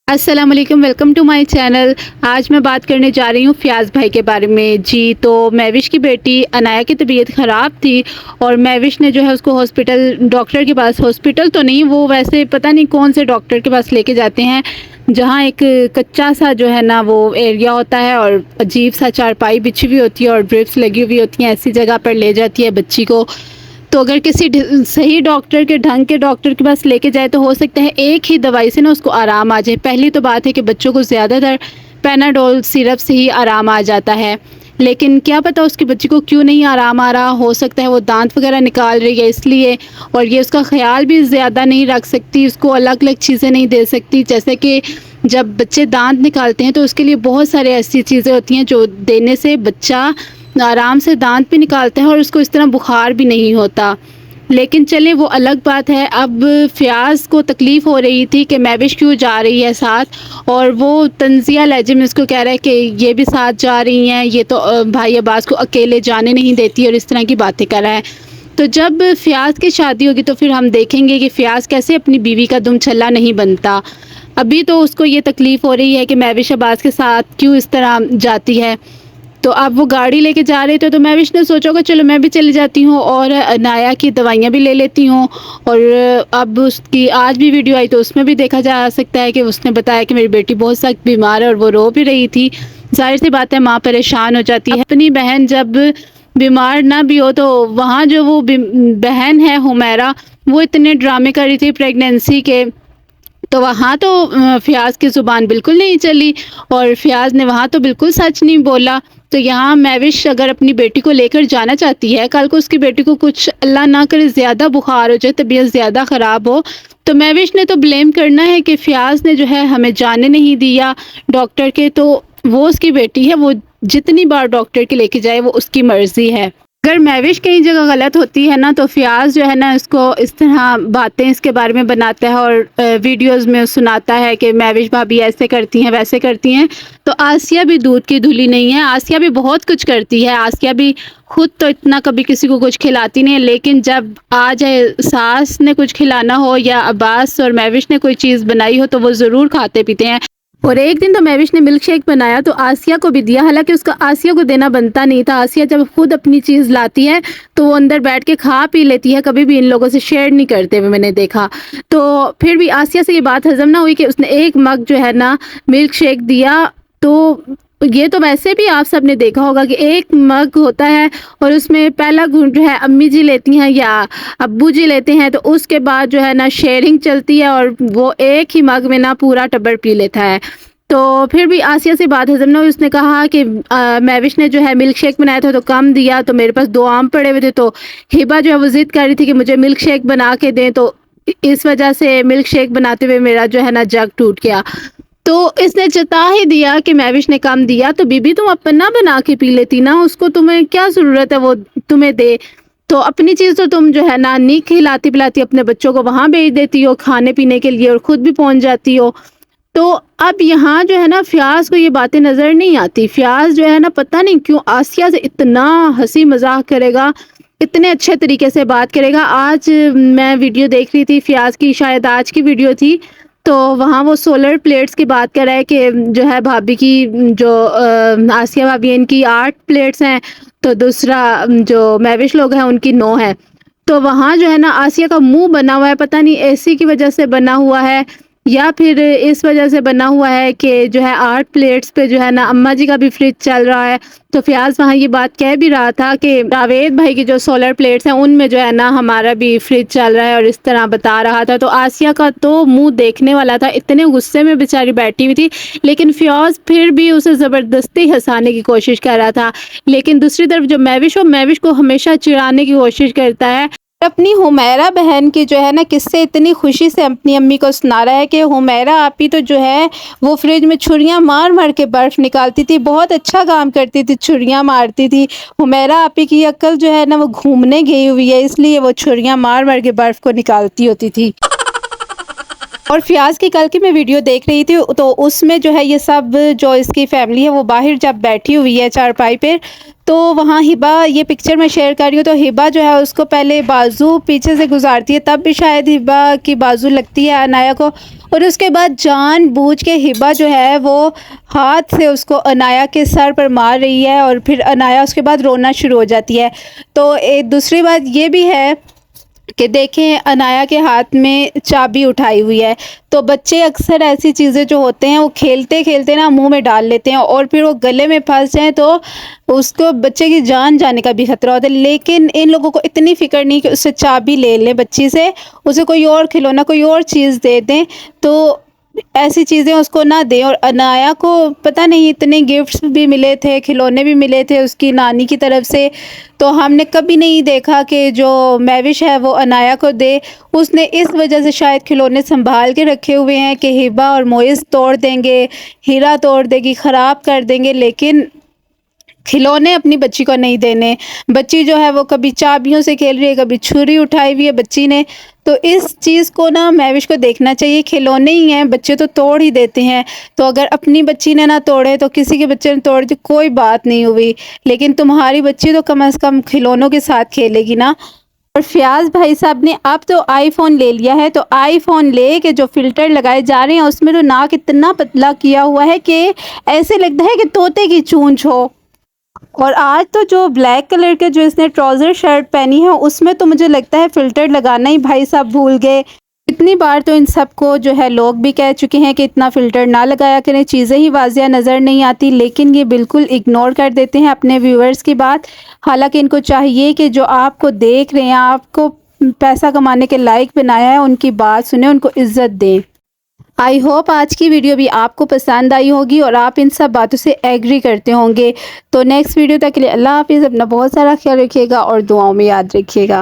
السلام علیکم، welcome to my channel. آج میں بات کرنے جا رہی ہوں فیاض بھائی کے بارے میں۔ جی تو مہوش کی بیٹی عنایہ کی طبیعت خراب تھی اور مہوش نے جو ہے اس کو ڈاکٹر کے پاس، ہاسپٹل تو نہیں، وہ ویسے پتہ نہیں کون سے ڈاکٹر کے پاس لے کے جاتے ہیں جہاں ایک کچا سا جو ہے نا وہ ایریا ہوتا ہے اور عجیب سا چارپائی بچھی ہوئی ہوتی ہے اور ڈرپس لگی ہوئی ہوتی ہیں، ایسی جگہ پر لے جاتی ہے بچی کو۔ تو اگر کسی صحیح ڈاکٹر کے ڈھنگ کے ڈاکٹر کے پاس لے کے جائے تو ہو سکتا ہے ایک ہی دوائی سے نا اس کو آرام آ جائے۔ پہلی تو بات ہے کہ بچوں کو زیادہ تر پیناڈول سیرپ سے ہی آرام آ جاتا ہے، لیکن کیا پتہ اس کی بچی کو کیوں نہیں آرام آ رہا، ہو سکتا ہے وہ دانت وغیرہ نکال رہی ہے اس لیے، اور یہ اس کا خیال بھی زیادہ نہیں رکھ سکتی، اس کو الگ الگ چیزیں نہیں دے سکتی، جیسے کہ جب بچے دانت نکالتے ہیں تو اس کے لیے بہت سارے ایسی چیزیں ہوتی ہیں جو دینے سے بچہ آرام سے دانت بھی نکالتا ہے اور اس کو اس طرح بخار بھی نہیں ہوتا۔ لیکن چلیں وہ الگ بات ہے۔ اب فیاض کو تکلیف ہو رہی تھی کہ مہوش کیوں جا رہی ہے ساتھ، اور وہ طنزیہ لہجے میں اس کو کہہ رہا ہے کہ یہ بھی ساتھ جا رہی ہیں، یہ تو بھائی عباس کو اکیلے جانے نہیں دیتی، اور اس طرح کی باتیں کر رہا ہے۔ تو جب فیاض کی شادی ہوگی تو پھر ہم دیکھیں گے کہ فیاض کیسے اپنی بیوی کا دم چھلا نہیں بنتا۔ ابھی تو اس کو یہ تکلیف ہو رہی ہے کہ مہوش عباس کے ساتھ کیوں اس طرح جاتی ہے۔ تو اب وہ گاڑی لے کے جا رہے تھے تو مہوش نے سوچا کہ چلو میں بھی چلی جاتی ہوں اور عنایہ کی دوائیاں بھی لے لیتی ہوں، اور اب اس کی آج بھی ویڈیو آئی تو اس میں بھی دیکھا جا سکتا ہے کہ اس نے بتایا کہ میری بیٹی بہت سخت بیمار ہے اور وہ رو بھی رہی تھی۔ ظاہر سی بات ہے ماں پریشان ہو جاتی ہے، اپنی بہن جب بیمار نہ بھی ہو تو وہاں جو وہ بہن ہے حمیرہ، وہ اتنے ڈرامے کر رہی تھی پریگنینسی کے، تو وہاں تو فیاض کی زبان بالکل نہیں چلی اور فیاض نے وہاں تو بالکل سچ نہیں بولا۔ تو یہاں مہوش اگر اپنی بیٹی کو لے کر جانا چاہتی ہے، کل کو اس کی بیٹی کو کچھ اللہ نہ کرے زیادہ بخار ہو جائے، طبیعت زیادہ خراب ہو، تو مہوش نے تو بلیم کرنا ہے کہ فیاض نے جو ہے ہمیں جانے نہیں دیا ڈاکٹر کے، تو وہ اس کی بیٹی ہے، وہ جتنی بار ڈاکٹر کے لے کے جائے وہ اس کی مرضی ہے۔ اگر مہوش کئی جگہ غلط ہوتی ہے نا تو فیاض جو ہے نا اس کو اس طرح باتیں اس کے بارے میں بناتا ہے اور ویڈیوز میں سناتا ہے کہ مہوش بھابھی ایسے کرتی ہیں ویسے کرتی ہیں۔ تو آسیہ بھی دودھ کی دھلی نہیں ہے، آسیہ بھی بہت کچھ کرتی ہے، آسیہ بھی خود تو اتنا کبھی کسی کو کچھ کھلاتی نہیں ہے، لیکن جب آ جائے ساس نے کچھ کھلانا ہو یا عباس اور مہوش نے کوئی چیز بنائی ہو تو وہ ضرور کھاتے پیتے ہیں۔ اور ایک دن تو مہوش نے ملک شیک بنایا تو آسیہ کو بھی دیا، حالانکہ اس کا آسیہ کو دینا بنتا نہیں تھا۔ آسیہ جب خود اپنی چیز لاتی ہے تو وہ اندر بیٹھ کے کھا پی لیتی ہے، کبھی بھی ان لوگوں سے شیئر نہیں کرتے ہوئے میں نے دیکھا۔ تو پھر بھی آسیہ سے یہ بات ہضم نہ ہوئی کہ اس نے ایک مگ جو ہے نا ملک شیک دیا، تو یہ تو ویسے بھی آپ سب نے دیکھا ہوگا کہ ایک مگ ہوتا ہے اور اس میں پہلا گھونٹ جو ہے امی جی لیتی ہیں یا ابو جی لیتے ہیں، تو اس کے بعد جو ہے نا شیئرنگ چلتی ہے اور وہ ایک ہی مگ میں نا پورا ٹبر پی لیتا ہے۔ تو پھر بھی آسیہ سے بات ہضم نہ ہوئی، اس نے کہا کہ مہوش نے جو ہے ملک شیک بنایا تھا تو کم دیا، تو میرے پاس 2 آم پڑے ہوئے تھے، تو ہبا جو ہے وہ ضد کر رہی تھی کہ مجھے ملک شیک بنا کے دیں، تو اس وجہ سے ملک شیک بناتے ہوئے میرا جو ہے نا جگ ٹوٹ گیا۔ تو اس نے جتا ہی دیا کہ مہوش نے کم دیا، تو بی بی تم اپنا بنا کے پی لیتی نا، اس کو تمہیں کیا ضرورت ہے وہ تمہیں دے؟ تو اپنی چیز تو تم جو ہے نا نہیں کھلاتی پلاتی، اپنے بچوں کو وہاں بھیج دیتی ہو کھانے پینے کے لیے اور خود بھی پہنچ جاتی ہو۔ تو اب یہاں جو ہے نا فیاض کو یہ باتیں نظر نہیں آتی، فیاض جو ہے نا پتہ نہیں کیوں آسیہ سے اتنا ہنسی مذاق کرے گا، اتنے اچھے طریقے سے بات کرے گا۔ آج میں ویڈیو دیکھ رہی تھی فیاض کی، شاید آج کی ویڈیو تھی، تو وہاں وہ سولر پلیٹس کی بات کر رہا ہے کہ جو ہے بھابھی کی جو آسیہ بھابھی ان کی 8 پلیٹس ہیں، تو دوسرا جو مہوش لوگ ہیں ان کی 9 ہے۔ تو وہاں جو ہے نا آسیہ کا منہ بنا ہوا ہے، پتہ نہیں اے سی کی وجہ سے بنا ہوا ہے یا پھر اس وجہ سے بنا ہوا ہے کہ جو ہے 8 پلیٹس پہ جو ہے نا اماں جی کا بھی فریج چل رہا ہے۔ تو فیاض وہاں یہ بات کہہ بھی رہا تھا کہ جاوید بھائی کی جو سولر پلیٹس ہیں ان میں جو ہے نا ہمارا بھی فریج چل رہا ہے، اور اس طرح بتا رہا تھا۔ تو آسیہ کا تو منہ دیکھنے والا تھا، اتنے غصے میں بیچاری بیٹھی ہوئی تھی، لیکن فیاض پھر بھی اسے زبردستی ہنسانے کی کوشش کر رہا تھا۔ لیکن دوسری طرف جو مہوش کو ہمیشہ چڑھانے کی کوشش کرتا ہے، اپنی حمیرہ بہن کی جو ہے نا قصے اتنی خوشی سے اپنی امی کو سنا رہا ہے کہ حمیرہ آپی تو جو ہے وہ فریج میں چھریاں مار مار کے برف نکالتی تھی، بہت اچھا کام کرتی تھی، چھریاں مارتی تھی۔ حمیرہ آپی کی عقل جو ہے نا وہ گھومنے گئی ہوئی ہے، اس لیے وہ چھریاں مار مار کے برف کو نکالتی ہوتی تھی۔ اور فیاض کی کل کی میں ویڈیو دیکھ رہی تھی تو اس میں جو ہے یہ سب جو اس کی فیملی ہے وہ باہر جب بیٹھی ہوئی ہے چارپائی پہ، تو وہاں ہبا، یہ پکچر میں شیئر کر رہی ہوں، تو ہبا جو ہے اس کو پہلے بازو پیچھے سے گزارتی ہے، تب بھی شاید ہبا کی بازو لگتی ہے عنایا کو، اور اس کے بعد جان بوجھ کے ہبا جو ہے وہ ہاتھ سے اس کو عنایا کے سر پر مار رہی ہے، اور پھر عنایا اس کے بعد رونا شروع ہو جاتی ہے۔ تو دوسری بات یہ بھی ہے کہ دیکھیں عنایا کے ہاتھ میں چابی اٹھائی ہوئی ہے، تو بچے اکثر ایسی چیزیں جو ہوتے ہیں وہ کھیلتے کھیلتے نا منہ میں ڈال لیتے ہیں، اور پھر وہ گلے میں پھنس جائیں تو اس کو بچے کی جان جانے کا بھی خطرہ ہوتا ہے۔ لیکن ان لوگوں کو اتنی فکر نہیں کہ اس سے چابی لے لیں بچی سے، اسے کوئی اور کھلونا کوئی اور چیز دے دیں، تو ایسی چیزیں اس کو نہ دیں۔ اور عنایا کو پتہ نہیں اتنے گفٹس بھی ملے تھے، کھلونے بھی ملے تھے اس کی نانی کی طرف سے، تو ہم نے کبھی نہیں دیکھا کہ جو مہوش ہے وہ عنایا کو دے۔ اس نے اس وجہ سے شاید کھلونے سنبھال کے رکھے ہوئے ہیں کہ ہبا اور معز توڑ دیں گے، ہیرا توڑ دے گی، خراب کر دیں گے، لیکن کھلونے اپنی بچی کو نہیں دینے۔ بچی جو ہے وہ کبھی چابیوں سے کھیل رہی ہے، کبھی چھری اٹھائی ہوئی ہے بچی نے، تو اس چیز کو نا مہوش کو دیکھنا چاہیے، کھلونے ہی ہیں، بچے تو توڑ ہی دیتے ہیں، تو اگر اپنی بچی نے نہ توڑے تو کسی کے بچے نے توڑ دی، کوئی بات نہیں ہوئی، لیکن تمہاری بچی تو کم از کم کھلونوں کے ساتھ کھیلے گی نا۔ اور فیاض بھائی صاحب نے اب تو آئی فون لے لیا ہے، تو آئی فون لے کے جو فلٹر لگائے جا رہے ہیں اس میں تو ناک اتنا پتلا کیا ہوا ہے کہ ایسے لگتا ہے کہ طوطے کی چونچ ہو۔ اور آج تو جو بلیک کلر کے جو اس نے ٹراؤزر شرٹ پہنی ہے اس میں تو مجھے لگتا ہے فلٹر لگانا ہی بھائی صاحب بھول گئے۔ اتنی بار تو ان سب کو جو ہے لوگ بھی کہہ چکے ہیں کہ اتنا فلٹر نہ لگایا کریں، چیزیں ہی واضح نظر نہیں آتی، لیکن یہ بالکل اگنور کر دیتے ہیں اپنے ویورز کی بات۔ حالانکہ ان کو چاہیے کہ جو آپ کو دیکھ رہے ہیں، آپ کو پیسہ کمانے کے لائق بنایا ہے، ان کی بات سنیں، ان کو عزت دیں۔ آئی ہوپ آج کی ویڈیو بھی آپ کو پسند آئی ہوگی اور آپ ان سب باتوں سے ایگری کرتے ہوں گے۔ تو نیکسٹ ویڈیو تک کے لیے اللہ حافظ، اپنا بہت سارا خیال رکھیے گا اور دعاؤں میں یاد رکھیے گا۔